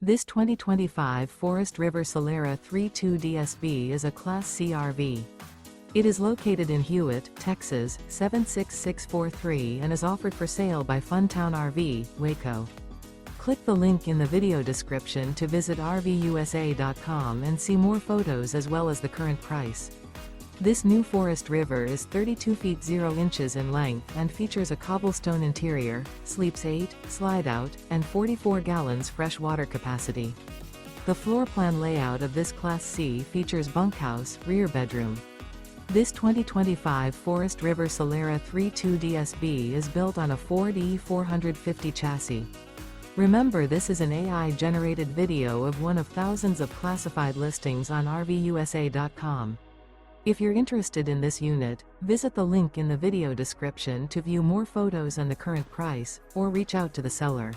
This 2025 Forest River Solera 3.2 DSB is a Class C RV. It is located in Hewitt, Texas, 76643 and is offered for sale by Funtown RV, Waco. Click the link in the video description to visit RVUSA.com and see more photos as well as the current price. This new Forest River is 32 feet 0 inches in length and features a cobblestone interior, sleeps 8, slide-out, and 44 gallons fresh water capacity. The floor plan layout of this Class C features bunkhouse, rear bedroom. This 2025 Forest River Solera 3.2 DSB is built on a Ford E450 chassis. Remember, this is an AI-generated video of one of thousands of classified listings on RVUSA.com. If you're interested in this unit, visit the link in the video description to view more photos and the current price, or reach out to the seller.